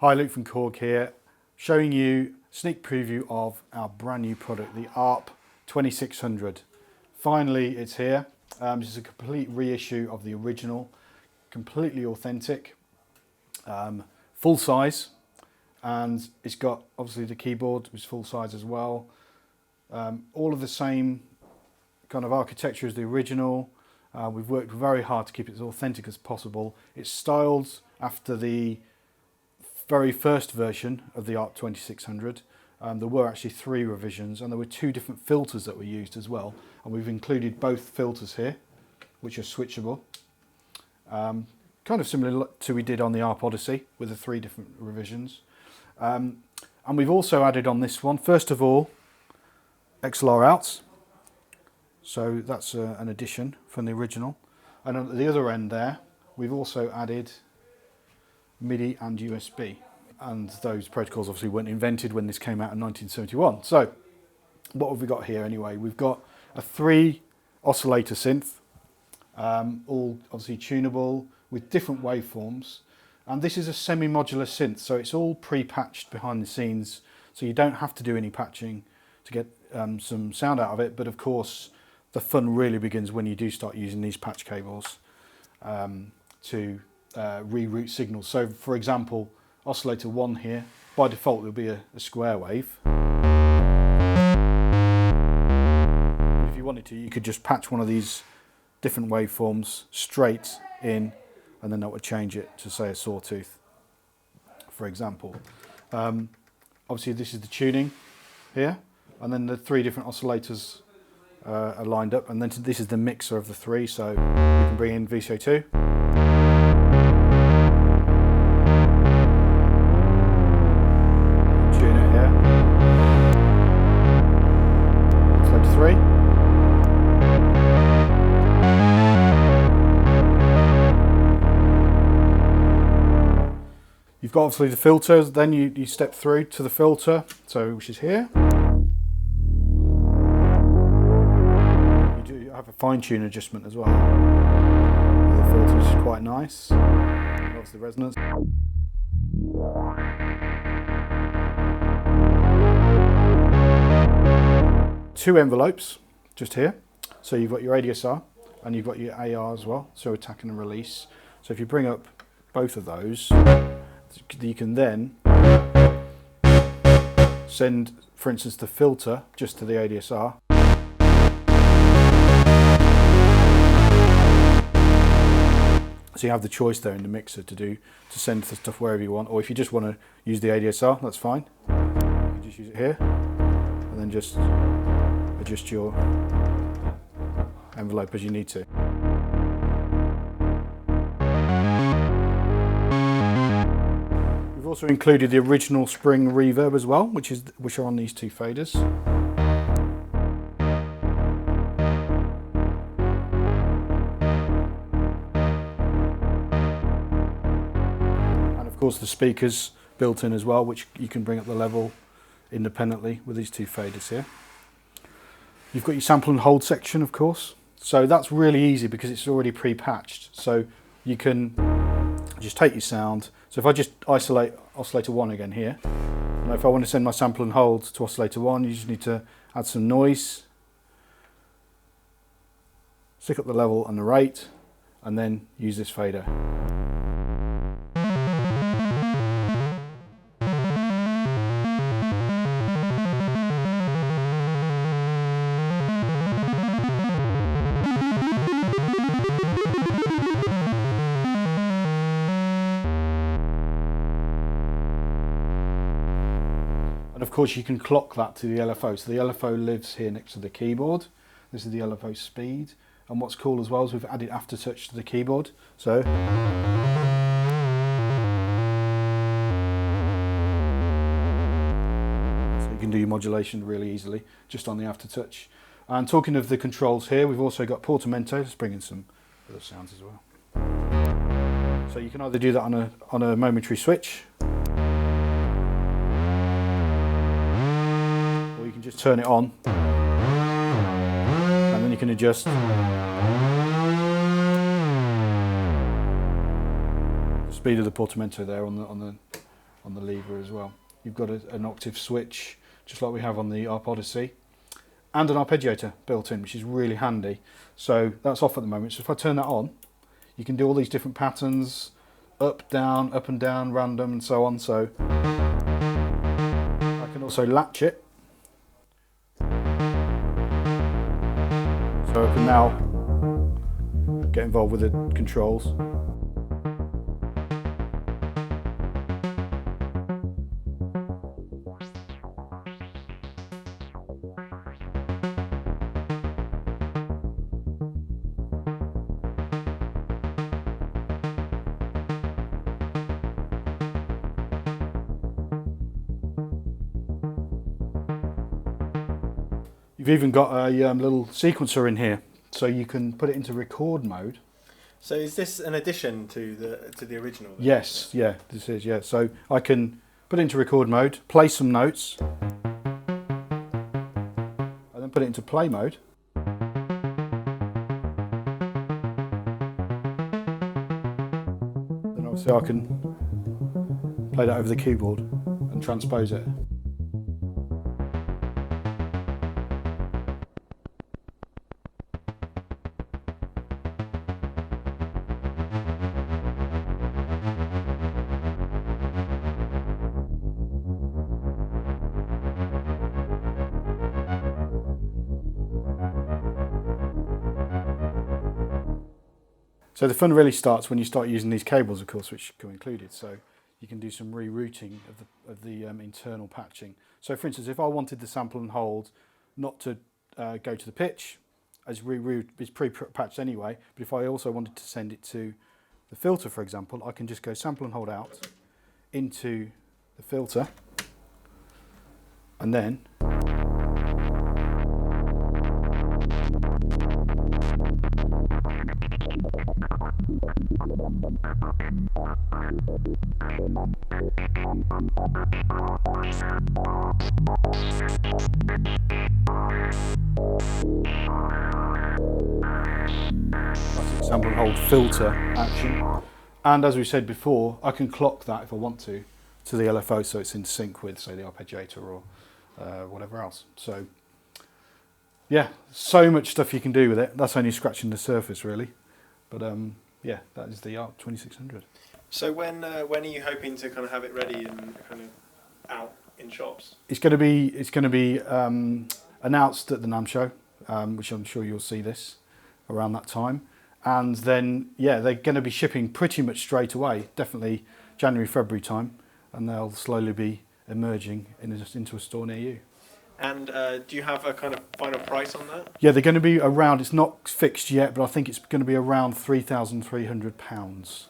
Hi, Luke from Korg here, showing you a sneak preview of our brand new product, the ARP 2600. Finally, it's here. This is a complete reissue of the original, completely authentic, full size, and it's got obviously the keyboard, which is full size as well. All of the same kind of architecture as the original. We've worked very hard to keep it as authentic as possible. It's styled after the very first version of the ARP 2600. There were actually 3 revisions, and there were 2 different filters that were used as well. And we've included both filters here, which are switchable. Kind of similar to we did on the ARP Odyssey with the 3 different revisions. And we've also added on this one, first of all, XLR outs. So that's an addition from the original. And at the other end there, we've also added MIDI and USB, and those protocols obviously weren't invented when this came out in 1971. So what have we got here anyway? We've got a 3 oscillator synth, all obviously tunable with different waveforms, and this is a semi-modular synth, so it's all pre-patched behind the scenes, so you don't have to do any patching to get some sound out of it. But of course the fun really begins when you do start using these patch cables to reroute signals. So for example, oscillator 1 here, by default there'll be a square wave. If you wanted to, you could just patch one of these different waveforms straight in, and then that would change it to, say, a sawtooth, for example. Obviously this is the tuning here, and then the 3 different oscillators are lined up, and then this is the mixer of the 3, so you can bring in VCO2. You've got obviously the filters, then you step through to the filter, so which is here. You do have a fine-tune adjustment as well. The filter, which is quite nice. Lots of resonance. 2 envelopes just here. So you've got your ADSR and you've got your AR as well, so attack and release. So if you bring up both of those, you can then send, for instance, the filter just to the ADSR. So you have the choice there in the mixer to send the stuff wherever you want, or if you just want to use the ADSR, that's fine. You can just use it here, and then just adjust your envelope as you need to. We've also included the original spring reverb as well, which are on these 2 faders. And of course the speakers built in as well, which you can bring up the level independently with these 2 faders here. You've got your sample and hold section, of course. So that's really easy because it's already pre-patched. So you can just take your sound. So if I just isolate oscillator 1 again here, and if I want to send my sample and hold to oscillator 1, you just need to add some noise, stick up the level and the rate, and then use this fader. And of course you can clock that to the LFO. So the LFO lives here next to the keyboard. This is the LFO speed. And what's cool as well is we've added aftertouch to the keyboard. So you can do your modulation really easily just on the aftertouch. And talking of the controls here, we've also got portamento. Let's bring in some other sounds as well. So you can either do that on a momentary switch, just turn it on, and then you can adjust the speed of the portamento there on on the lever as well. You've got an octave switch, just like we have on the ARP Odyssey, and an arpeggiator built in, which is really handy. So that's off at the moment. So if I turn that on, you can do all these different patterns, up and down, random, and so on. So I can also latch it. So I can now get involved with the controls. You've even got a little sequencer in here, so you can put it into record mode. So is this an addition to the original then? Yes, yeah, this is, yeah. So I can put it into record mode, play some notes, and then put it into play mode. Then obviously I can play that over the keyboard and transpose it. So the fun really starts when you start using these cables, of course, which come included. So you can do some rerouting of the internal patching. So for instance, if I wanted the sample and hold not to go to the pitch, as it's pre-patched anyway, but if I also wanted to send it to the filter, for example, I can just go sample and hold out into the filter, and then sample and hold filter action. And as we said before, I can clock that if I want to the LFO, so it's in sync with, say, the arpeggiator or whatever else. So yeah, so much stuff you can do with it. That's only scratching the surface, really. But yeah, that is the ARP 2600. So when are you hoping to kind of have it ready and kind of out in shops? It's going to be announced at the NAMM show, which I'm sure you'll see this around that time. And then, yeah, they're going to be shipping pretty much straight away, definitely January, February time, and they'll slowly be emerging into a store near you. And do you have a kind of final price on that? Yeah, they're going to be around, it's not fixed yet, but I think it's going to be around £3,300.